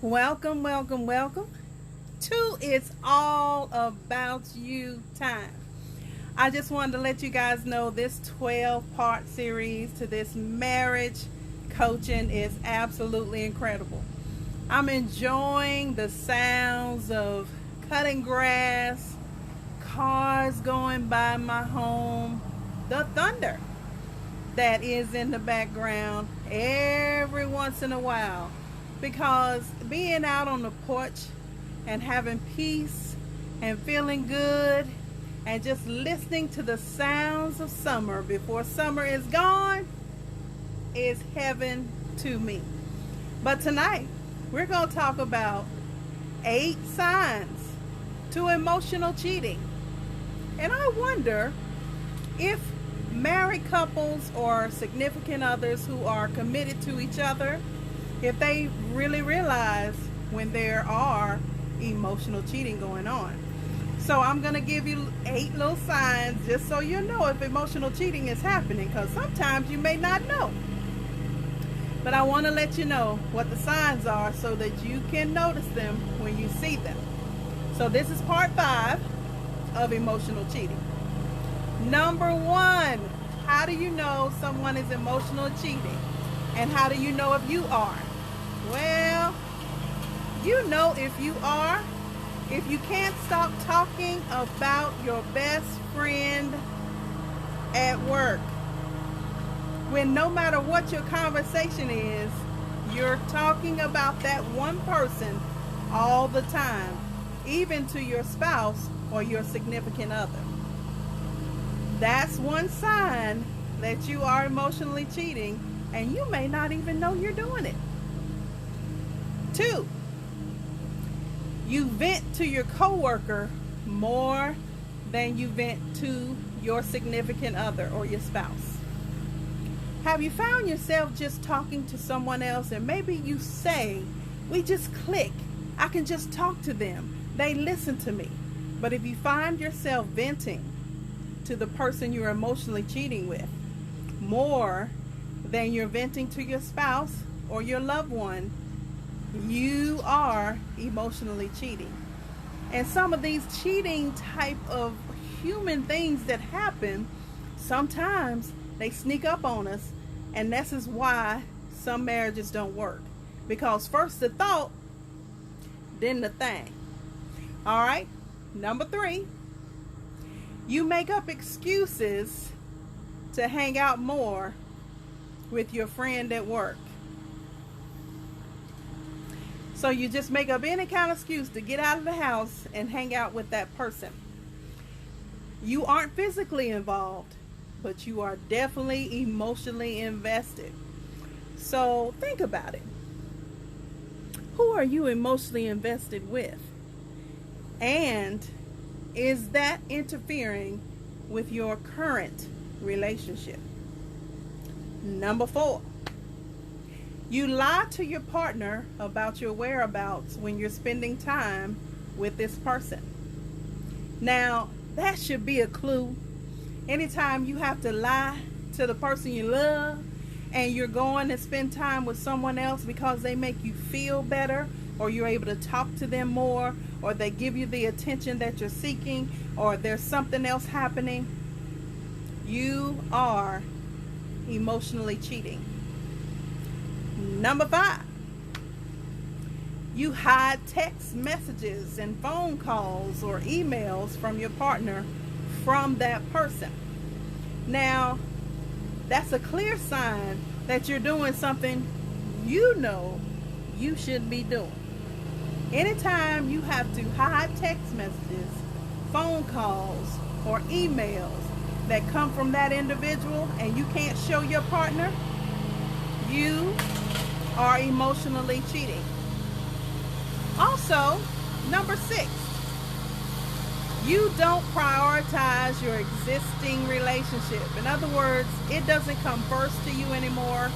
Welcome, welcome, welcome to It's All About You time. I just wanted to let you guys know this 12-part series to this marriage coaching is absolutely incredible. I'm enjoying the sounds of cutting grass, cars going by my home, the thunder that is in the background every once in a while, because being out on the porch and having peace and feeling good and just listening to the sounds of summer before summer is gone is heaven to me. But tonight we're going to talk about 8 signs to emotional cheating. And I wonder if married couples or significant others who are committed to each other, if they really realize when there are emotional cheating going on. So I'm going to give you 8 little signs just so you know if emotional cheating is happening, because sometimes you may not know. But I want to let you know what the signs are so that you can notice them when you see them. So this is part 5 of emotional cheating. Number 1, how do you know someone is emotional cheating? And how do you know if you are? Well, you know if you are if you can't stop talking about your best friend at work. When no matter what your conversation is, you're talking about that one person all the time, even to your spouse or your significant other. That's one sign that you are emotionally cheating, and you may not even know you're doing it. 2, you vent to your coworker more than you vent to your significant other or your spouse. Have you found yourself just talking to someone else and maybe you say, we just click, I can just talk to them, they listen to me. But if you find yourself venting to the person you're emotionally cheating with more than you're venting to your spouse or your loved one, you are emotionally cheating. And some of these cheating type of human things that happen, sometimes they sneak up on us, and this is why some marriages don't work. Because first the thought, then the thing. All right, number 3, you make up excuses to hang out more with your friend at work. So you just make up any kind of excuse to get out of the house and hang out with that person. You aren't physically involved, but you are definitely emotionally invested. So think about it. Who are you emotionally invested with? And is that interfering with your current relationship? Number 4, you lie to your partner about your whereabouts when you're spending time with this person. Now, that should be a clue. Anytime you have to lie to the person you love and you're going to spend time with someone else because they make you feel better, or you're able to talk to them more, or they give you the attention that you're seeking, or there's something else happening, you are emotionally cheating. Number 5, you hide text messages and phone calls or emails from your partner from that person. Now, that's a clear sign that you're doing something you know you shouldn't be doing. Anytime you have to hide text messages, phone calls, or emails that come from that individual and you can't show your partner, you are emotionally cheating. Also, number 6, you don't prioritize your existing relationship. In other words, it doesn't come first to you anymore.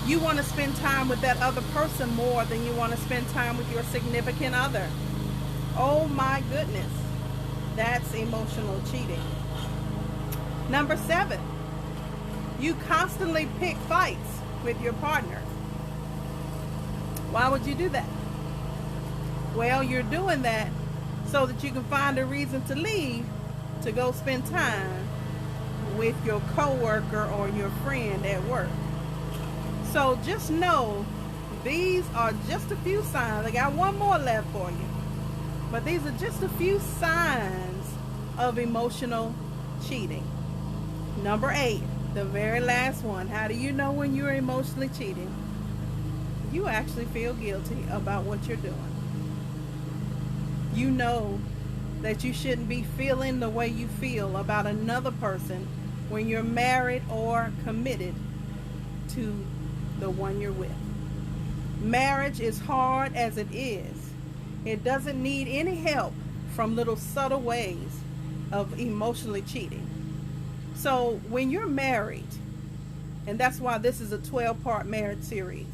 You want to spend time with that other person more than you want to spend time with your significant other. Oh my goodness, that's emotional cheating. Number 7, you constantly pick fights with your partner. Why would you do that? Well, you're doing that so that you can find a reason to leave to go spend time with your coworker or your friend at work. So just know these are just a few signs. I got one more left for you. But these are just a few signs of emotional cheating. Number 8, the very last one. How do you know when you're emotionally cheating? You actually feel guilty about what you're doing. You know that you shouldn't be feeling the way you feel about another person when you're married or committed to the one you're with. Marriage is hard as it is. It doesn't need any help from little subtle ways of emotionally cheating. So when you're married, and that's why this is a 12-part marriage series,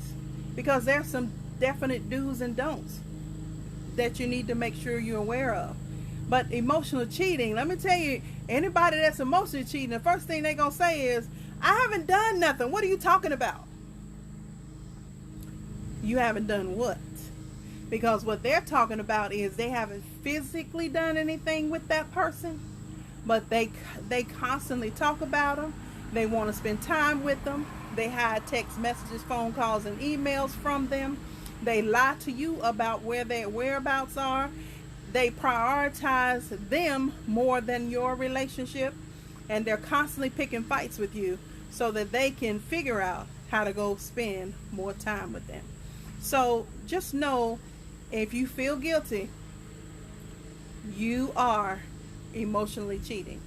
because there's some definite do's and don'ts that you need to make sure you're aware of. But emotional cheating, let me tell you, anybody that's emotionally cheating, the first thing they're going to say is, I haven't done nothing. What are you talking about? You haven't done what? Because what they're talking about is they haven't physically done anything with that person, but they constantly talk about them. They want to spend time with them. They hide text messages, phone calls, and emails from them. They lie to you about where their whereabouts are. They prioritize them more than your relationship, and they're constantly picking fights with you so that they can figure out how to go spend more time with them. So just know, if you feel guilty, you are emotionally cheating.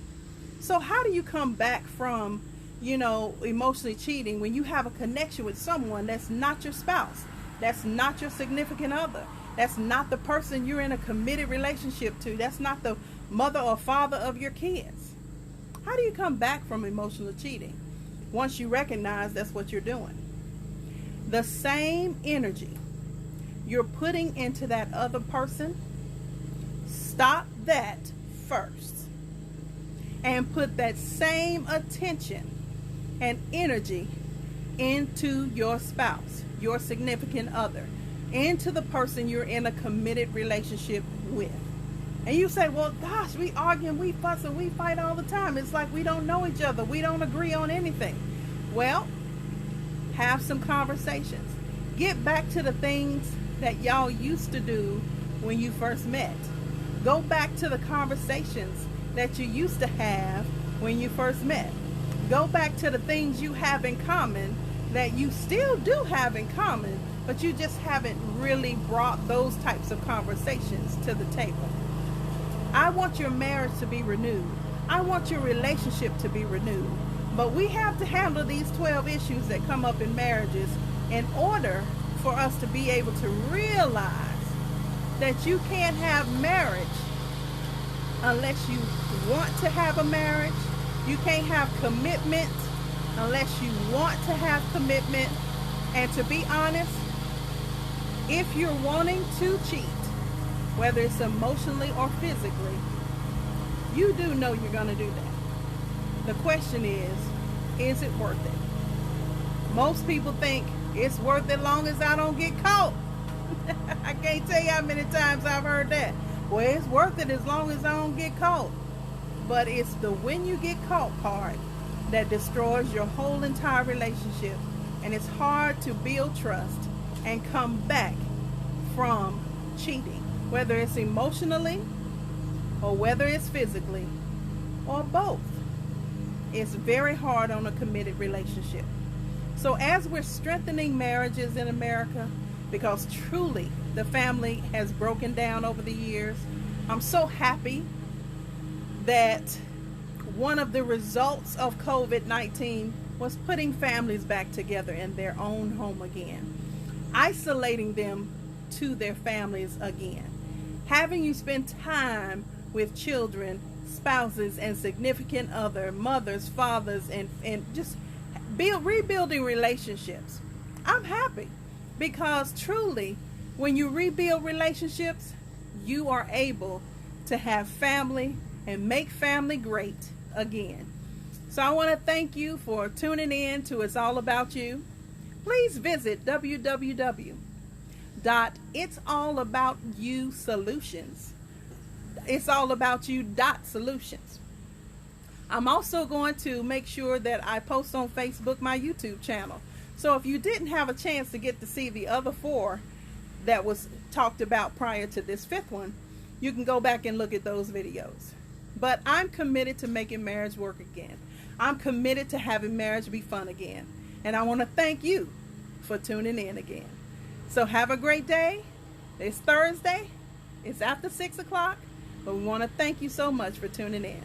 So how do you come back from, emotionally cheating when you have a connection with someone that's not your spouse, that's not your significant other, that's not the person you're in a committed relationship to, that's not the mother or father of your kids? How do you come back from emotional cheating once you recognize that's what you're doing? The same energy you're putting into that other person, stop that first and put that same attention and energy into your spouse, your significant other, into the person you're in a committed relationship with. And you say, well, gosh, we argue and we fuss and we fight all the time. It's like we don't know each other. We don't agree on anything. Well, have some conversations. Get back to the things that y'all used to do when you first met. Go back to the conversations that you used to have when you first met. Go back to the things you have in common that you still do have in common, but you just haven't really brought those types of conversations to the table. I want your marriage to be renewed. I want your relationship to be renewed. But we have to handle these 12 issues that come up in marriages in order for us to be able to realize that you can't have marriage unless you want to have a marriage. You can't have commitment unless you want to have commitment. And to be honest, if you're wanting to cheat, whether it's emotionally or physically, you do know you're going to do that. The question is it worth it? Most people think it's worth it long as I don't get caught. I can't tell you how many times I've heard that. Well, it's worth it as long as I don't get caught. But it's the when you get caught part that destroys your whole entire relationship. And it's hard to build trust and come back from cheating, whether it's emotionally or whether it's physically or both. It's very hard on a committed relationship. So as we're strengthening marriages in America, because truly the family has broken down over the years, I'm so happy that one of the results of COVID-19 was putting families back together in their own home again, isolating them to their families again, having you spend time with children, spouses, and significant other, mothers, fathers, and just rebuilding relationships. I'm happy because truly when you rebuild relationships, you are able to have family and make family great again. So I want to thank you for tuning in to It's All About You. Please visit dot it's all about you solutions. It's all about you dot solutions. I'm also going to make sure that I post on Facebook my YouTube channel. So if you didn't have a chance to get to see the other 4 that was talked about prior to this 5th one, you can go back and look at those videos. But I'm committed to making marriage work again. I'm committed to having marriage be fun again. And I want to thank you for tuning in again. So have a great day. It's Thursday. It's after 6 o'clock. But we want to thank you so much for tuning in.